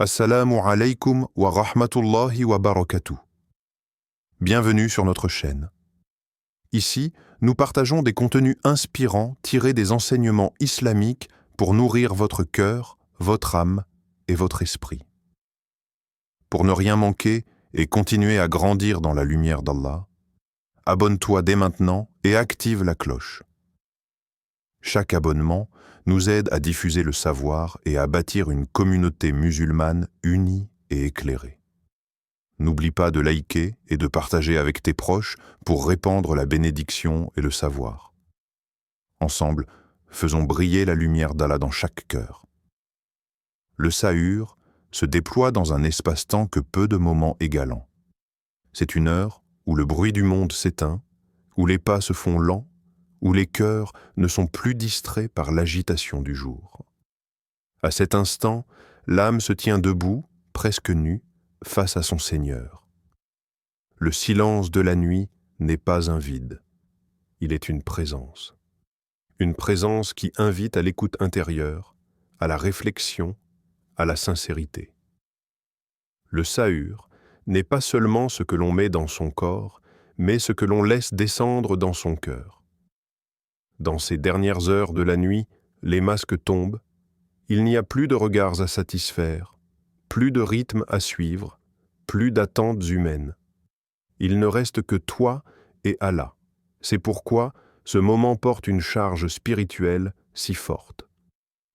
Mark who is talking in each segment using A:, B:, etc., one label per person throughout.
A: Assalamu alaikum wa rahmatullahi wa barakatuh. Bienvenue sur notre chaîne. Ici, nous partageons des contenus inspirants tirés des enseignements islamiques pour nourrir votre cœur, votre âme et votre esprit. Pour ne rien manquer et continuer à grandir dans la lumière d'Allah, abonne-toi dès maintenant et active la cloche. Chaque abonnement nous aide à diffuser le savoir et à bâtir une communauté musulmane unie et éclairée. N'oublie pas de liker et de partager avec tes proches pour répandre la bénédiction et le savoir. Ensemble, faisons briller la lumière d'Allah dans chaque cœur. Le sahur se déploie dans un espace-temps que peu de moments égalant. C'est une heure où le bruit du monde s'éteint, où les pas se font lents, où les cœurs ne sont plus distraits par l'agitation du jour. À cet instant, l'âme se tient debout, presque nue, face à son Seigneur. Le silence de la nuit n'est pas un vide, il est une présence qui invite à l'écoute intérieure, à la réflexion, à la sincérité. Le sahur n'est pas seulement ce que l'on met dans son corps, mais ce que l'on laisse descendre dans son cœur. Dans ces dernières heures de la nuit, les masques tombent, il n'y a plus de regards à satisfaire, plus de rythme à suivre, plus d'attentes humaines. Il ne reste que toi et Allah. C'est pourquoi ce moment porte une charge spirituelle si forte.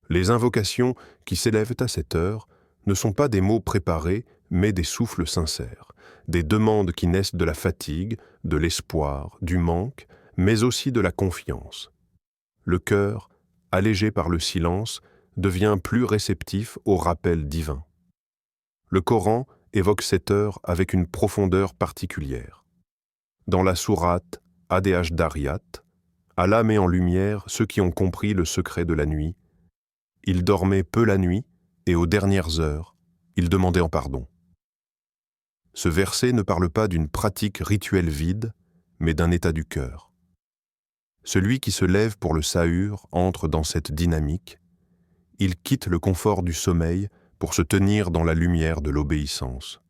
A: Les invocations qui s'élèvent à cette heure ne sont pas des mots préparés, mais des souffles sincères, des demandes qui naissent de la fatigue, de l'espoir, du manque, mais aussi de la confiance. Le cœur, allégé par le silence, devient plus réceptif au rappel divin. Le Coran évoque cette heure avec une profondeur particulière. Dans la sourate Ad-Dariyat, Allah met en lumière ceux qui ont compris le secret de la nuit. Ils dormaient peu la nuit et aux dernières heures, ils demandaient en pardon. Ce verset ne parle pas d'une pratique rituelle vide, mais d'un état du cœur. Celui qui se lève pour le sahur entre dans cette dynamique. Il quitte le confort du sommeil pour se tenir dans la lumière de l'obéissance.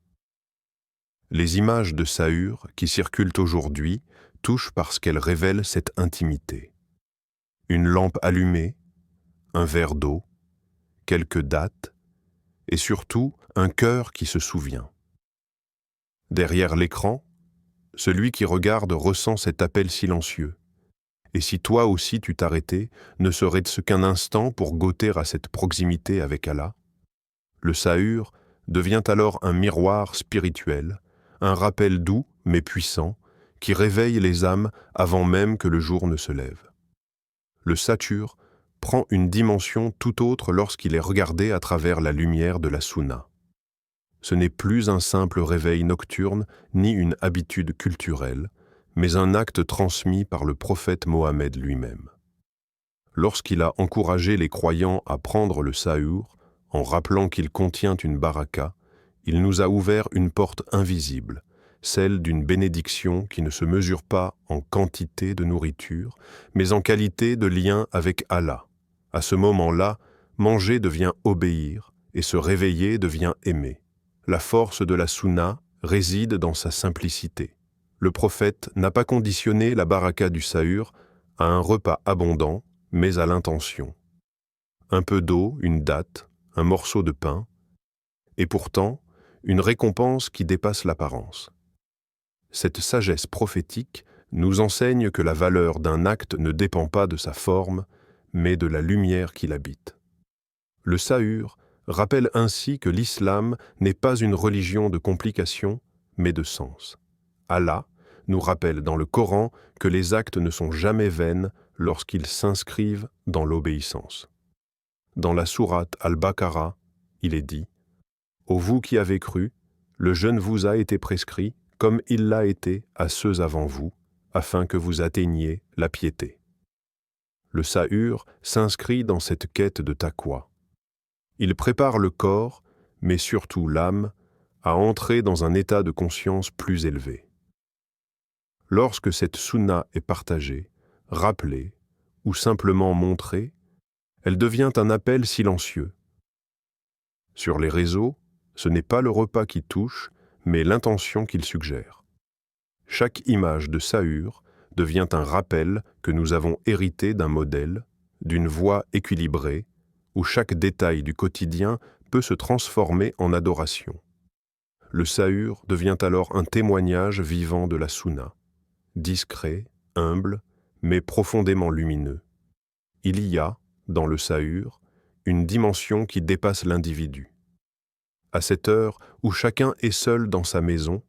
A: Les images de sahur qui circulent aujourd'hui touchent parce qu'elles révèlent cette intimité. Une lampe allumée, un verre d'eau, quelques dates, et surtout un cœur qui se souvient. Derrière l'écran, celui qui regarde ressent cet appel silencieux. Et si toi aussi tu t'arrêtais, ne serait-ce qu'un instant pour goûter à cette proximité avec Allah? Le sahur devient alors un miroir spirituel, un rappel doux mais puissant, qui réveille les âmes avant même que le jour ne se lève. Le sahur prend une dimension tout autre lorsqu'il est regardé à travers la lumière de la sunna. Ce n'est plus un simple réveil nocturne ni une habitude culturelle, mais un acte transmis par le prophète Mohammed lui-même. Lorsqu'il a encouragé les croyants à prendre le sahur, en rappelant qu'il contient une baraka, il nous a ouvert une porte invisible, celle d'une bénédiction qui ne se mesure pas en quantité de nourriture, mais en qualité de lien avec Allah. À ce moment-là, manger devient obéir, et se réveiller devient aimer. La force de la sunna réside dans sa simplicité. Le prophète n'a pas conditionné la baraka du sahur à un repas abondant, mais à l'intention. Un peu d'eau, une date, un morceau de pain, et pourtant une récompense qui dépasse l'apparence. Cette sagesse prophétique nous enseigne que la valeur d'un acte ne dépend pas de sa forme, mais de la lumière qui l'habite. Le sahur rappelle ainsi que l'islam n'est pas une religion de complication, mais de sens. Allah nous rappelle dans le Coran que les actes ne sont jamais vains lorsqu'ils s'inscrivent dans l'obéissance. Dans la sourate Al-Baqarah, il est dit « Ô vous qui avez cru, le jeûne vous a été prescrit comme il l'a été à ceux avant vous, afin que vous atteigniez la piété. » Le sahur s'inscrit dans cette quête de taqwa. Il prépare le corps, mais surtout l'âme, à entrer dans un état de conscience plus élevé. Lorsque cette sunna est partagée, rappelée ou simplement montrée, elle devient un appel silencieux. Sur les réseaux, ce n'est pas le repas qui touche, mais l'intention qu'il suggère. Chaque image de Sahur devient un rappel que nous avons hérité d'un modèle, d'une voie équilibrée, où chaque détail du quotidien peut se transformer en adoration. Le Sahur devient alors un témoignage vivant de la Sunna, discret, humble, mais profondément lumineux. Il y a, dans le Sahur, une dimension qui dépasse l'individu. À cette heure où chacun est seul dans sa maison,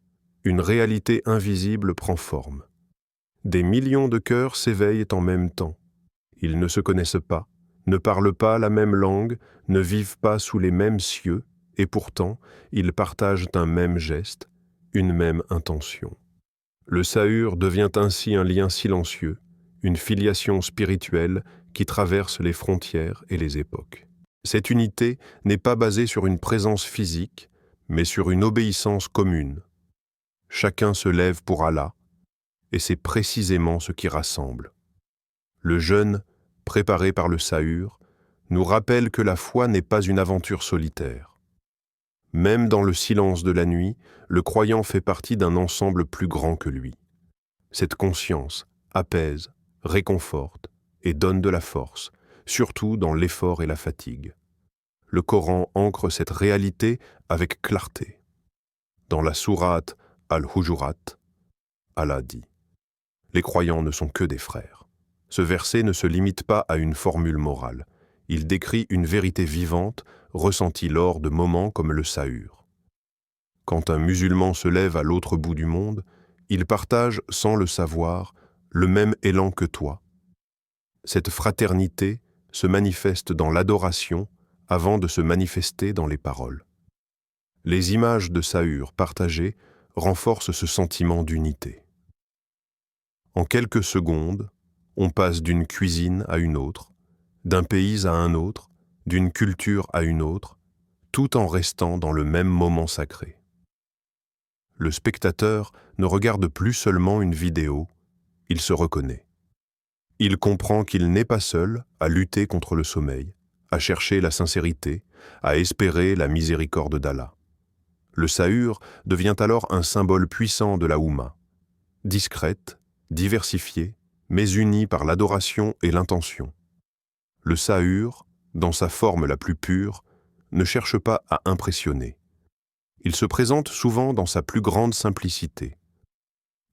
A: une réalité invisible prend forme. Des millions de cœurs s'éveillent en même temps. Ils ne se connaissent pas, ne parlent pas la même langue, ne vivent pas sous les mêmes cieux, et pourtant, ils partagent un même geste, une même intention. Le Sahur devient ainsi un lien silencieux, une filiation spirituelle qui traverse les frontières et les époques. Cette unité n'est pas basée sur une présence physique, mais sur une obéissance commune. Chacun se lève pour Allah, et c'est précisément ce qui rassemble. Le jeûne, préparé par le Sahur, nous rappelle que la foi n'est pas une aventure solitaire. Même dans le silence de la nuit, le croyant fait partie d'un ensemble plus grand que lui. Cette conscience apaise, réconforte et donne de la force, surtout dans l'effort et la fatigue. Le Coran ancre cette réalité avec clarté. Dans la sourate Al-Hujurat, Allah dit « Les croyants ne sont que des frères ». Ce verset ne se limite pas à une formule morale. Il décrit une vérité vivante, ressentie lors de moments comme le Sahur. Quand un musulman se lève à l'autre bout du monde, il partage, sans le savoir, le même élan que toi. Cette fraternité se manifeste dans l'adoration avant de se manifester dans les paroles. Les images de Sahur partagées renforcent ce sentiment d'unité. En quelques secondes, on passe d'une cuisine à une autre, d'un pays à un autre, d'une culture à une autre, tout en restant dans le même moment sacré. Le spectateur ne regarde plus seulement une vidéo, il se reconnaît. Il comprend qu'il n'est pas seul à lutter contre le sommeil, à chercher la sincérité, à espérer la miséricorde d'Allah. Le Sahur devient alors un symbole puissant de la Oumma, discrète, diversifiée, mais unie par l'adoration et l'intention. Le Sahur, dans sa forme la plus pure, ne cherche pas à impressionner. Il se présente souvent dans sa plus grande simplicité.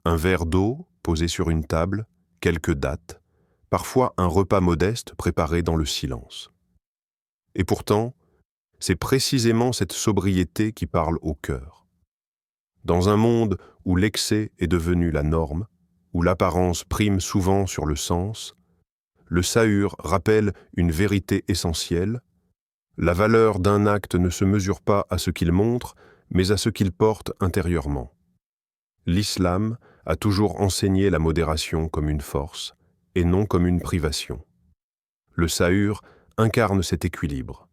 A: Un verre d'eau posé sur une table, quelques dattes, parfois un repas modeste préparé dans le silence. Et pourtant, c'est précisément cette sobriété qui parle au cœur. Dans un monde où l'excès est devenu la norme, où l'apparence prime souvent sur le sens, le Sahur rappelle une vérité essentielle. La valeur d'un acte ne se mesure pas à ce qu'il montre, mais à ce qu'il porte intérieurement. L'islam a toujours enseigné la modération comme une force, et non comme une privation. Le Sahur incarne cet équilibre.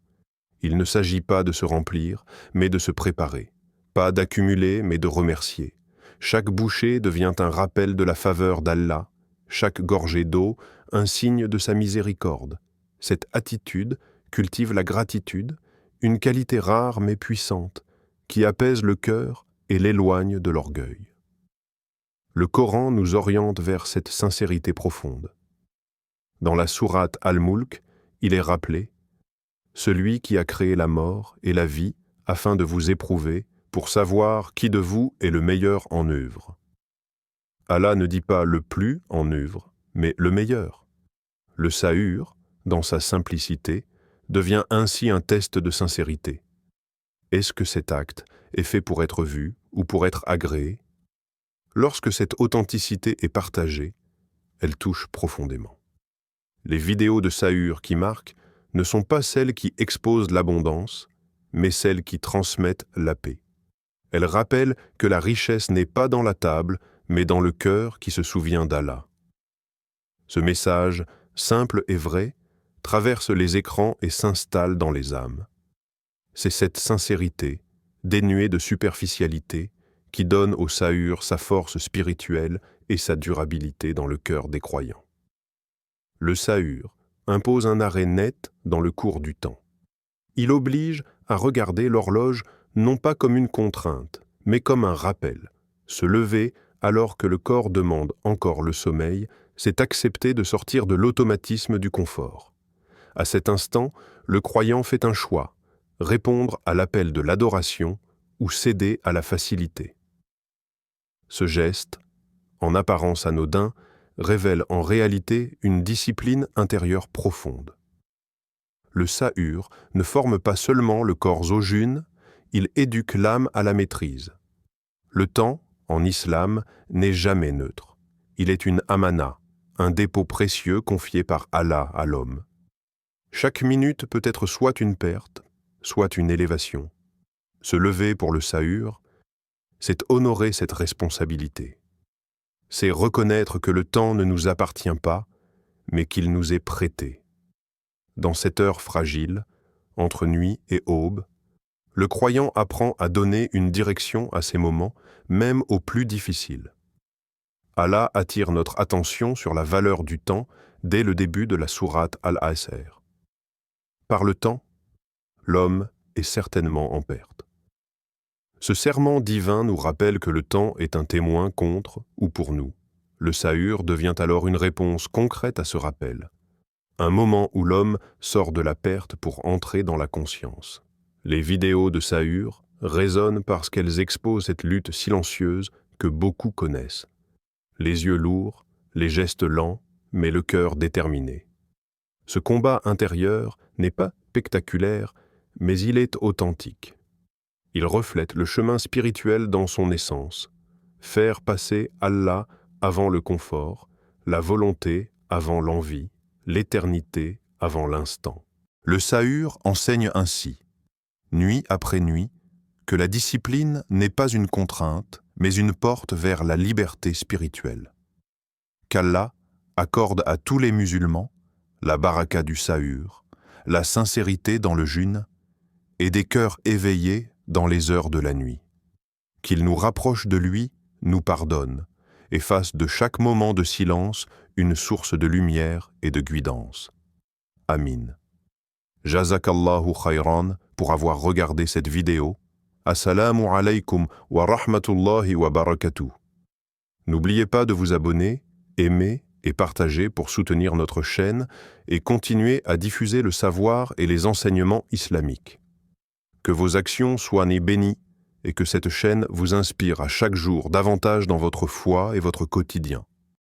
A: Il ne s'agit pas de se remplir, mais de se préparer, pas d'accumuler, mais de remercier. Chaque bouchée devient un rappel de la faveur d'Allah, chaque gorgée d'eau un signe de sa miséricorde. Cette attitude cultive la gratitude, une qualité rare mais puissante, qui apaise le cœur et l'éloigne de l'orgueil. Le Coran nous oriente vers cette sincérité profonde. Dans la sourate Al-Mulk, il est rappelé « Celui qui a créé la mort et la vie afin de vous éprouver, pour savoir qui de vous est le meilleur en œuvre. » Allah ne dit pas le plus en œuvre, mais le meilleur. Le Sahur, dans sa simplicité, devient ainsi un test de sincérité. Est-ce que cet acte est fait pour être vu ou pour être agréé? Lorsque cette authenticité est partagée, elle touche profondément. Les vidéos de Sahur qui marquent ne sont pas celles qui exposent l'abondance, mais celles qui transmettent la paix. Elles rappellent que la richesse n'est pas dans la table, mais dans le cœur qui se souvient d'Allah. Ce message, simple et vrai, traverse les écrans et s'installe dans les âmes. C'est cette sincérité, dénuée de superficialité, qui donne au Sahur sa force spirituelle et sa durabilité dans le cœur des croyants. Le Sahur impose un arrêt net dans le cours du temps. Il oblige à regarder l'horloge non pas comme une contrainte, mais comme un rappel. Se lever alors que le corps demande encore le sommeil, c'est accepter de sortir de l'automatisme du confort. À cet instant, le croyant fait un choix, répondre à l'appel de l'adoration ou céder à la facilité. Ce geste, en apparence anodin, révèle en réalité une discipline intérieure profonde. Le sahur ne forme pas seulement le corps au jeûne, il éduque l'âme à la maîtrise. Le temps, en islam, n'est jamais neutre. Il est une amana, un dépôt précieux confié par Allah à l'homme. Chaque minute peut être soit une perte, soit une élévation. Se lever pour le sahur, c'est honorer cette responsabilité. C'est reconnaître que le temps ne nous appartient pas, mais qu'il nous est prêté. Dans cette heure fragile, entre nuit et aube, le croyant apprend à donner une direction à ses moments, même aux plus difficiles. Allah attire notre attention sur la valeur du temps dès le début de la sourate Al-Asr. Par le temps, l'homme est certainement en perte. Ce serment divin nous rappelle que le temps est un témoin contre ou pour nous. Le sahur devient alors une réponse concrète à ce rappel. Un moment où l'homme sort de la perte pour entrer dans la conscience. Les vidéos de sahur résonnent parce qu'elles exposent cette lutte silencieuse que beaucoup connaissent. Les yeux lourds, les gestes lents, mais le cœur déterminé. Ce combat intérieur n'est pas spectaculaire, mais il est authentique. Il reflète le chemin spirituel dans son essence. Faire passer Allah avant le confort, la volonté avant l'envie, l'éternité avant l'instant. Le sahur enseigne ainsi, nuit après nuit, que la discipline n'est pas une contrainte, mais une porte vers la liberté spirituelle. Qu'Allah accorde à tous les musulmans la baraka du sahur, la sincérité dans le jeûne et des cœurs éveillés dans les heures de la nuit. Qu'il nous rapproche de lui, nous pardonne, et fasse de chaque moment de silence une source de lumière et de guidance. Amin. Jazakallahu khayran pour avoir regardé cette vidéo. Assalamu alaykum wa rahmatullahi wa barakatuh. N'oubliez pas de vous abonner, aimer et partager pour soutenir notre chaîne et continuer à diffuser le savoir et les enseignements islamiques. Que vos actions soient bénies et que cette chaîne vous inspire à chaque jour davantage dans votre foi et votre quotidien.